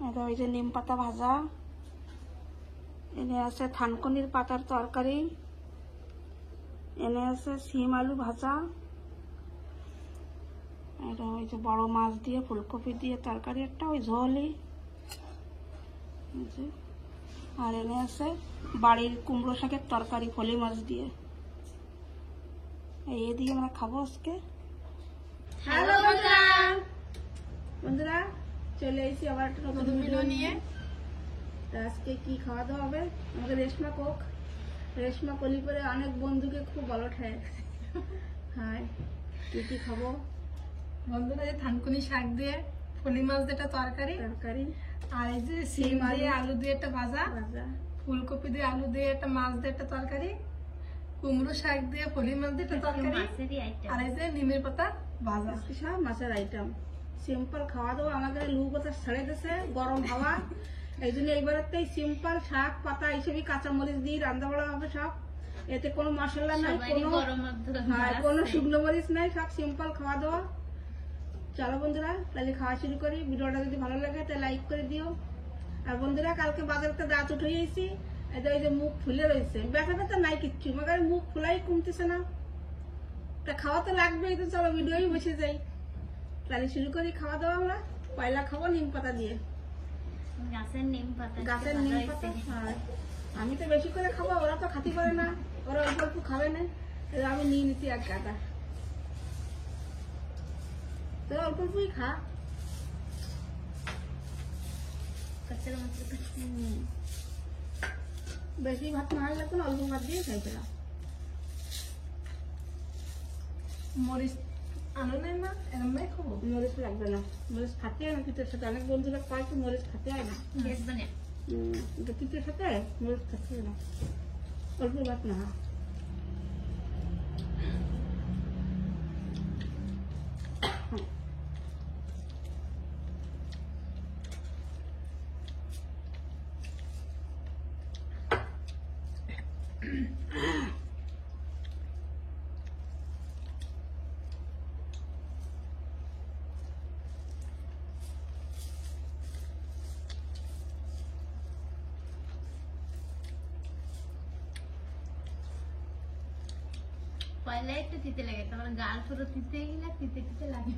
এটা ওই যে নিম পাতা ভাজা, এনে আছে থানকুনির পাতার তরকারি, এনে আছে শিম আলু ভাজা, এটা ওই যে বড় মাছ দিয়ে ফুলকপি দিয়ে তরকারি একটা, ওই ঝোলই, আর এনে আছে বাড়ির কুমড়ো শাকের তরকারি ফলি মাছ দিয়ে। এই দিয়ে আমরা খাবো আজকে। হ্যালো বন্ধুরা, চলে এসেছি আবার একটা নতুন ভিডিও নিয়ে। আজকে কি খাওয়া দাওয়া হবে? আমাকে রেশমা কলি করে অনেক বন্ধুকে খুব বলো ঠায়। হ্যাঁ, কি খাবো বন্ধুরা? যে থানকুনি শাক দিয়ে ফলি মাছ দিয়ে তরকারি, আর এই যে সিম দিয়ে আলু দিয়ে একটা ভাজা, ফুলকপি দিয়ে আলু দিয়ে একটা মাছ দিয়ে একটা তরকারি, কুমড়ো শাক দিয়ে ফলি মাছ দিয়ে একটা তরকারি, আর এই যে নিমের পাতা ভাজা। সব মাছের আইটেম, সিম্পল খাওয়া দাওয়া। আমাদের লু পাতা ছেড়ে দিয়েছে, গরম হাওয়া, এই জন্য এইবারেতেই সিম্পল শাক পাতা এইসবই কাঁচামরিচ দিয়ে রান্না বাড়া হবে সব। এতে কোনো মশলা নাই, কোনো শুকনো মরিচ নাই, সব সিম্পল খাওয়া দাওয়া। চলো বন্ধুরা, তাহলে খাওয়া শুরু করি। ভিডিওটা যদি ভালো লাগে তাহলে লাইক করে দিও। আর বন্ধুরা, কালকে বাজারতে দাঁত উঠে গেছি, এই যে মুখ ফুলে রয়েছে, ব্যথা ব্যথা নাই কিচ্ছু, মগার মুখ ফুলাই কমতেছে না। তা খাওয়া তো লাগবেই, তো চলো ভিডিওই বসে যাই। তাহলে শুরু করি খাওয়া দাওয়া। আমরা পয়লা খাবো নিম পাতা দিয়ে, গাছের নিম পাতা। আমি তো বেশি করে খাবো, ওরা তো খাতে পারে না, ওরা অল্প অল্প খাবে না। আমি নিয়ে নিচ্ছি এক গাদা, তোরা অল্প অল্পই খা। বেশি ভাত না হলে তো অল্প ভাত দিয়ে খাইছিলাম। মরিচ আনো নাই না, এরম নাই খাবো। মরিচ লাগবে না, মরিচ খাতে হয় না পিঠের সাথে। অনেক বন্ধুরা কয় তো মরিচ খাতে হয় না, পিঠের সাথে মরিচ খাতে হয় না, অল্প ভাত না। পয়লা একটু তিতে লাগে, তারপরে গাল পুরো তিতে গেলে তিতে লাগে।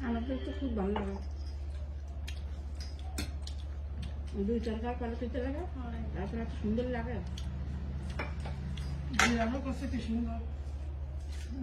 আমাদের তো খুব ভালো লাগে, দুই তরকার কালো খেতে লাগে, তারপরে এত সুন্দর লাগে। জিরানো করছে কি সুন্দর,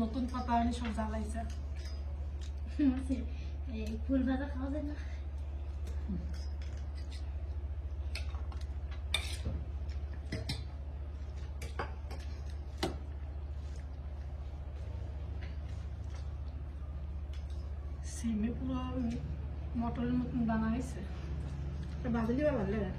নতুন পাতা আনি সব জ্বালাইছে। ফুল ভাজা খাওয়া যায় না? সিমে পুরো মটরের মতন দানা হয়েছে, ভাজলি বা ভালো লাগে।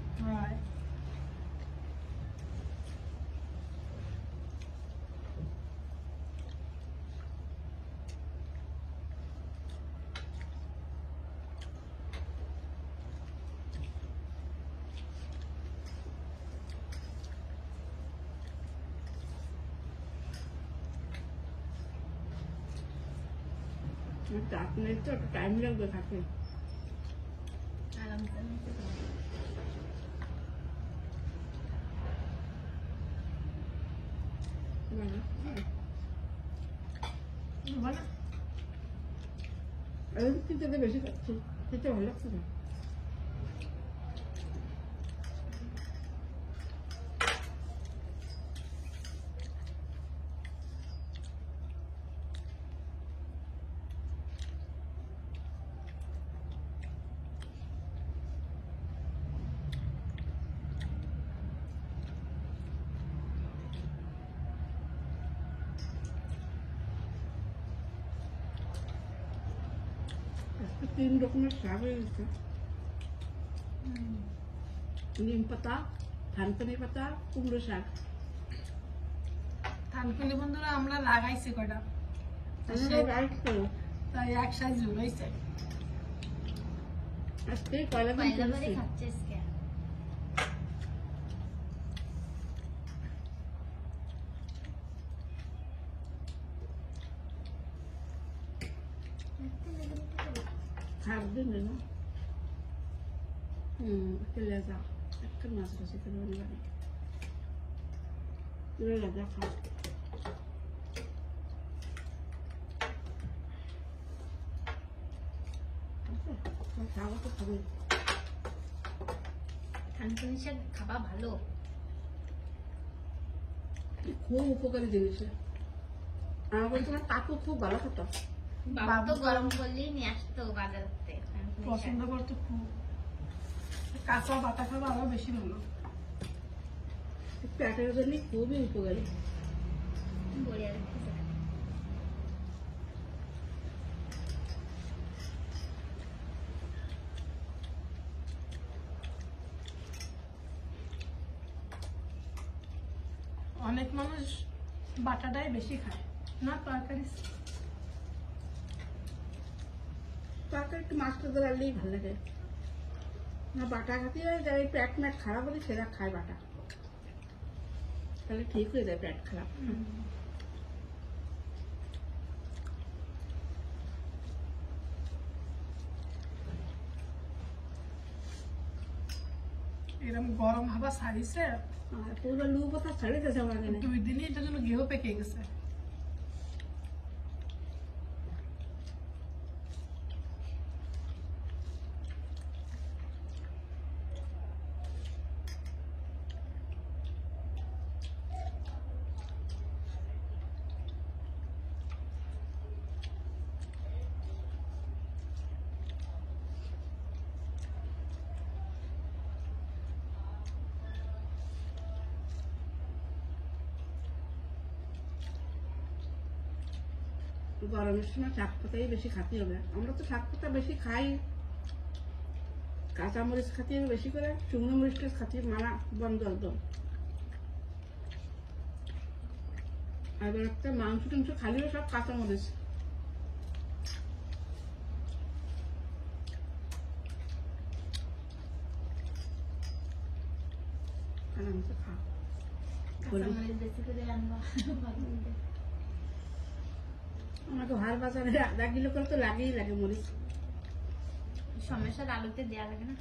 চাটনি তো একটু টাইম লাগবে থাকে। আরামসে নিতে হবে। বলো খেতে বেশি খাচ্ছি, খেতে ভালো লাগছে না। আজকে 3 রকমের শাক হয়ে গেছে। নিম পাতা, থানকুনি পাতা, কুমড়ো শাক। থানকুনি বন্ধুরা আমরা লাগাইছি কয়টা, তাই এক সাইজ রয়েছে। আজকে পয়লা দিন পয়লা করে করেছি। খাচ্ছে আজকে। খার দিন না চলে যা একটা মাছ বসে করে বাড়ি চলে যা খা। খাওয়া তো খাবে, থানকুনি শাক খাওয়া ভালো। খুব উপকারী জিনিস। আমার বলতে আমার কাকু খুব ভালো খেত। বাবা তো গরম করলেই নিয়ে আসতো বাজার থেকে থানকুনি শাক। পছন্দ করতে খুব, কাঁচা পাতা খাওয়া আরো বেশি ভালো। পেটের জন্য খুবই উপকারী। বড়িয়া রেখেছে। অনেক মানুষ বাটাটাই বেশি খায় না, তরকারি তরকারি একটু মাছটা দিলেই ভালো লাগে না। বাটা খাতে যারা পেট ম্যাট খারাপ হলে সেটা খায় বাটা, তাহলে ঠিক হয়ে যায় পেট খারাপ। এরকম গরম হাওয়া ছাড়িছে, আর পুরো লু পাতা ছাড়ে গেছে আমার এখানে। 2 দিনই এটা যেন গেহ পেকে গেছে। গরমের সময় শাক পাতাই বেশি খাতে হবে। আমরা তো শাক পাতা বেশি খাই, কাঁচা মরিচ খাতে হবে বেশি করে, শুকনো মরিচটা খাতে মারা বন্ধ একদম। আর একটা মাংস টাংস খালিও সব কাঁচা মরিচ। আরামসে খা। কাঁচামরিচ বেশি করে আনবা। আমাকে ভার বাজারে 1/2 কিলো করে তো লাগেই লাগে মরিচ। সমস্যার আলুতে দেওয়া লাগে না।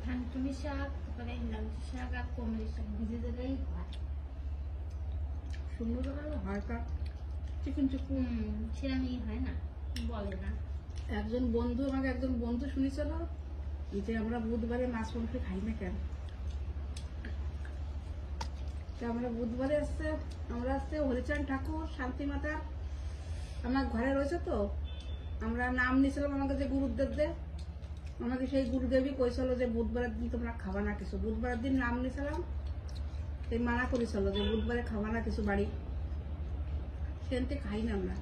থানকুনি শাক, তারপরে লালচি শাক আর কুমড়ি শাক ভিজে দিলেই হয়। সুন্দর করে হালকা চিকন চিকন। সেরকমই হয় না, বলে না। একজন বন্ধু শুনেছিল যে আমরা বুধবারে মাছ মাংস খাই না কেন। তা আমরা বুধবারে আমরা হরিচাঁদ ঠাকুর শান্তি মাতা আমার ঘরে রয়েছে, তো আমরা নাম নিয়েছিলাম আমাকে যে গুরুদেব দে, আমাকে সেই গুরুদেবই কইছিল যে বুধবারের দিন তোমরা খাবা না কিছু। বুধবারের দিন নাম নিয়েছিলাম, এই মানা করেছিল যে বুধবারে খাবা না কিছু বাড়ি, সেনতে খাই না আমরা।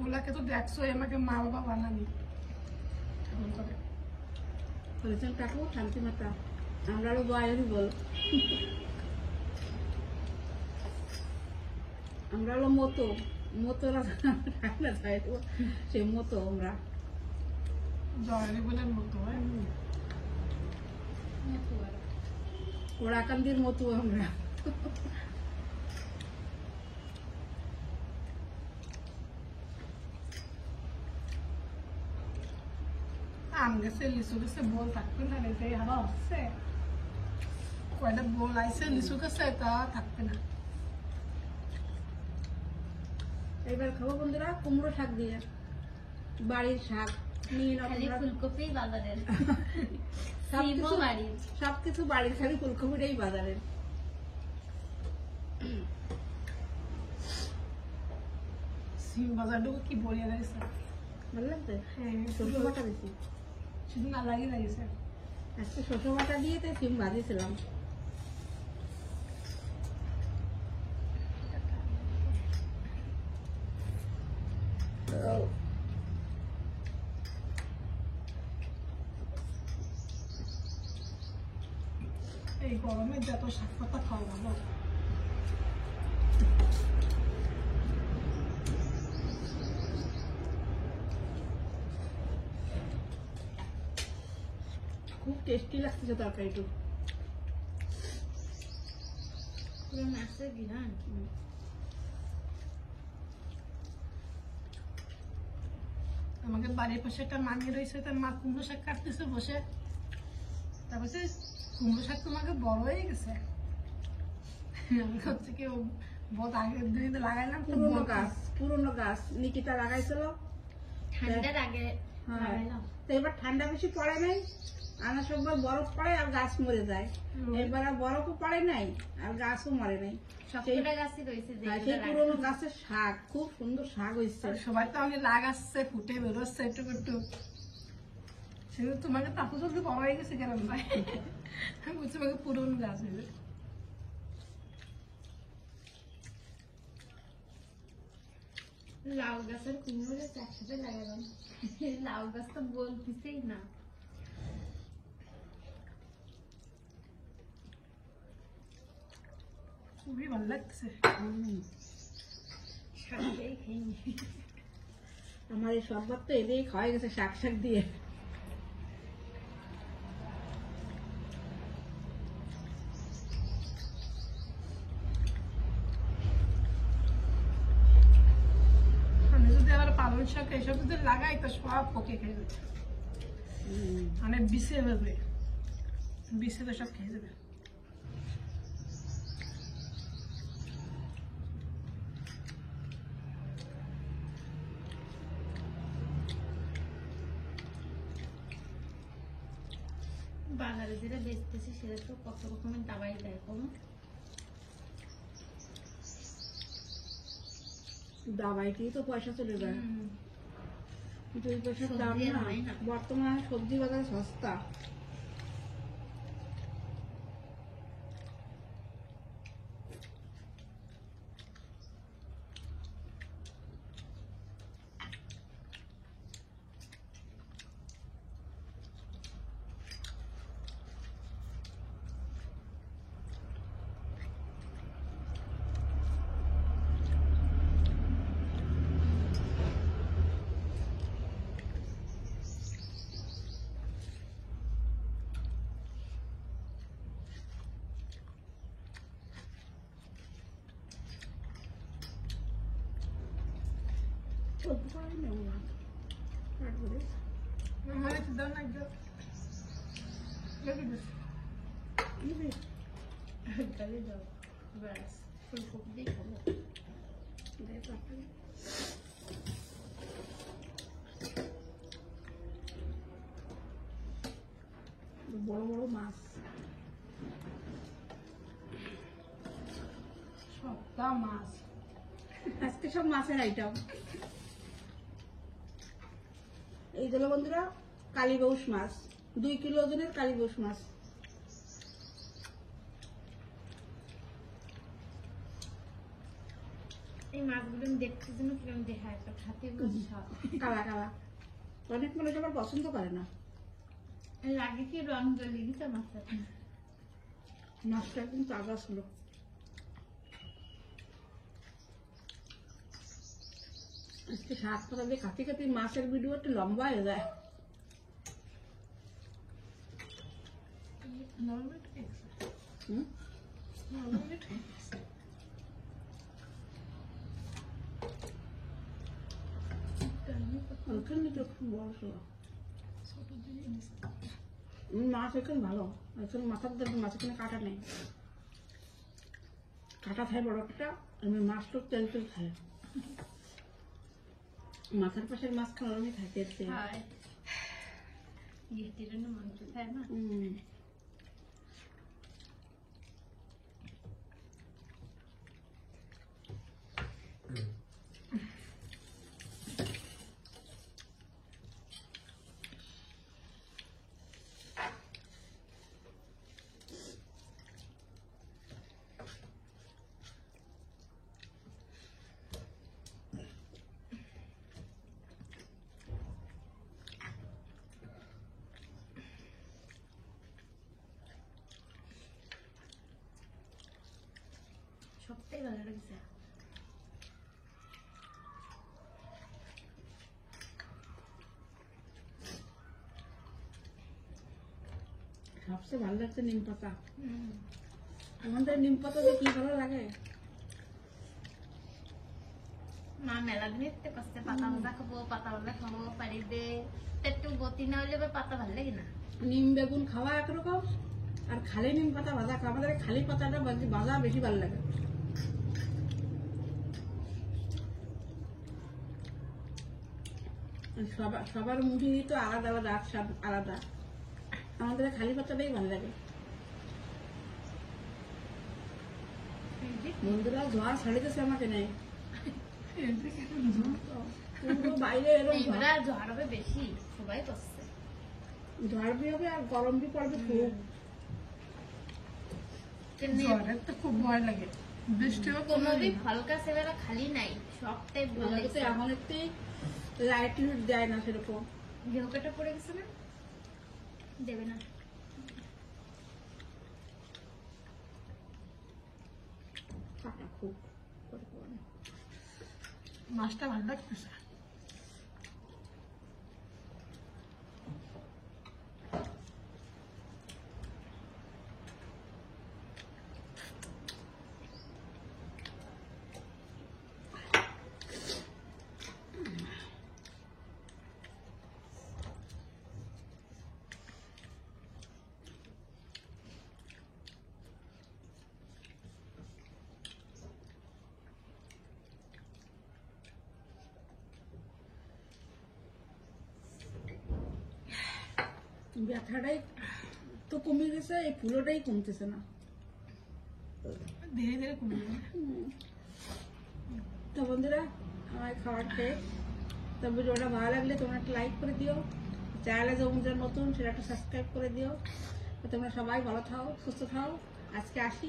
রান্নাগুলাকে তো দেখছো আমাকে মা বাবা বানানি এমন করে। বলেছেন কাকু শান্তি মাতা আমরা আরো বয়ারি বল আমরা হলো মতো মতোরা রান্না যায় তো সে মতো আমরা জয়েরি বলে মতো হয়। ওরাকান্দির মতো আমরা আম গেছে লিচু গেছে বল থাকবে না রে তাই আরো আসছে কয়টা বল আইছে লিচু গেছে তা থাকবে না। এবার খাবো বন্ধুরা কুমড়ো শাক দিয়ে বাড়ির শাক নিয়ে নাও খালি তোমরা। ফুলকপি বাজারের, সবকিছু সিমও বাড়ির। সবকিছু বাড়ির, খালি ফুলকপিটাই বাজারের। সিম বাজারটুকু কি বড়িয়া লাগছে। ভালো লাগছে হ্যাঁ শস্য বাটা দিছি শুধু না লাগিয়েছে। আজকে শস্য বাটা দিয়ে তাই সিম ভাজিয়েছিলাম। এই গরমে যত শাক পাতা খাওয়া ভালো। খুব টেস্টি লাগছে তরকারিটা। পুরো মাছের বিরান। আমাদের বাড়ির পাশে একটা মামি রয়েছে, তার মা কুমড়ো শাক কাটতেছে বসে। তারপর কুমড়ো শাক তোমাকে বড় হয়ে গেছে। আমি হচ্ছে কি বহুত আগের দিন লাগাইলাম তো পুরোনো গাছ নিকিতা লাগাইছিল। ঠান্ডার আগে হ্যাঁ লাগাইলাম। তো এবার ঠান্ডা বেশি পড়ে নাই, আনা সববার বরফ পড়ে আর গাছ মরে যায়। এবার আর বরফও পড়ে নাই আর গাছও মরে নাই। সবকটা গাছই রয়েছে হ্যাঁ, যেগুলো সেই পুরোনো গাছের শাক, খুব সুন্দর শাক হয়েছে। সবাই তো আমি লাগাচ্ছে ফুটে বেরোচ্ছে একটু একটু। সেগুলো তোমাকে তাতো জলদি বড় হয়ে গেছে কেন ভাই? আমি বলছি আমাকে পুরোনো গাছ হয়েছে। লাউ গাছের কুমড়ো গাছ একসাথে লাগালাম। লাউ গাছ তো বলতেছেই না। খুবই ভালো লাগছে। শাকটাই খাইনি। আমার এই সববার তো এদিকে খাওয়া গেছে শাক শাক দিয়ে। আমি যদি আবার পালং শাক এসব যদি লাগাই তো সব পোকে খেয়ে যাবে, মানে বিষে যাবে, বিষে তো সব খেয়ে যাবে। বাজারে যেটা বেচতেছে সেটা তো কত রকমের দাবাই দেয় কোনো। দাবাইতেই তো পয়সা চলে যায়। 2 পয়সার দাম সবজি আর না, হয় না। বর্তমানে সবজি বাজার সস্তা। চলতে পারি না ওরা। তারপরে আমার একটু দাও না একটু। লেগে গেছে। কি রে? তাহলে যাও ব্যাস ফুলকপি দিয়ে খাবো। দে তাড়াতাড়ি। বড় বড় মাছ, সবটা মাছ। আজকে সব মাছের আইটেম। এই হলো বন্ধুরা কালীবাউস মাছ, 2 কিলো ওজনের কালীবাউস মাছ। এই মাছগুলো আমি দেখতে জন্য কিরকম দেখা একটা খাতে সব কালা কালা অনেক মানুষ আবার পছন্দ করে না। লাগে কি রং জ্বলে গেছে মাছটা। মাছটা কিন্তু তাজা ছিল। আজকে শাক পাতা দিয়ে কাটি কাটি মাছের ভিডিও একটু লম্বা হয়ে যায়। হুম? ওখানে তো খুব বড় ছিল। মাছ এখানে ভালো, এখানে মাথার দাঁড় মাছ এখানে কাটা নেই, কাটা খায় বড় একটা, আমি মাছ তো তেল তেল খাই। মাথার পাশের মাছ খাওয়ার আমি খাই তেল তেল। ইয়েটির জন্য মাংস খায় না। সবটাই ভালো লাগছে। সবচেয়ে ভালো লাগছে নিম পাতা। আমাদের নিম পাতা দিয়ে কি ভালো লাগে। মা মেলা দিন এতে কষ্টে পাতা ভাজা খাবো বাড়িতে একটু গতি না হলে পাতা ভালো লাগে না। নিম বেগুন খাওয়া একরকম, আর খালি নিম পাতা ভাজা খাওয়া। আমাদের খালি পাতাটা ভাজা বেশি ভালো লাগে। সবার মুখে তো আলাদা আলাদা স্বাদ আলাদা, আমাদের খালি পাতাটাই ভালো লাগে। বন্ধুরা ঝড় ছাড়িতেছে আমাকে নেই, বাইরে ঝড় হবে বেশি, সবাই করছে। ঝড় বি হবে আর গরম বি পড়বে খুব। ঝড়ের তো খুব ভয় লাগে, বৃষ্টিও কোনো দিন হালকা সেবেলা খালি নাই, সবটাই ভালো লাগছে। এখন একটু লাইট লুট দেয় না সেরকম। গেহুকাটা পড়ে গেছে না, দেবে না। কাটা খুব মাছটা ভালো লাগতেছে। ব্যথাটাই তো কমে গেছে, এই ফুলোটাই কমতেছে না, ধীরে ধীরে কমে যাবে। তো বন্ধুরা আমার খাবার খেয়ে, তো ভিডিওটা ভালো লাগলে তোমরা একটা লাইক করে দিও, চ্যানেলে যে নতুন সেটা একটা সাবস্ক্রাইব করে দিও। তো তোমরা সবাই ভালো থাও, সুস্থ থাও। আজকে আসি।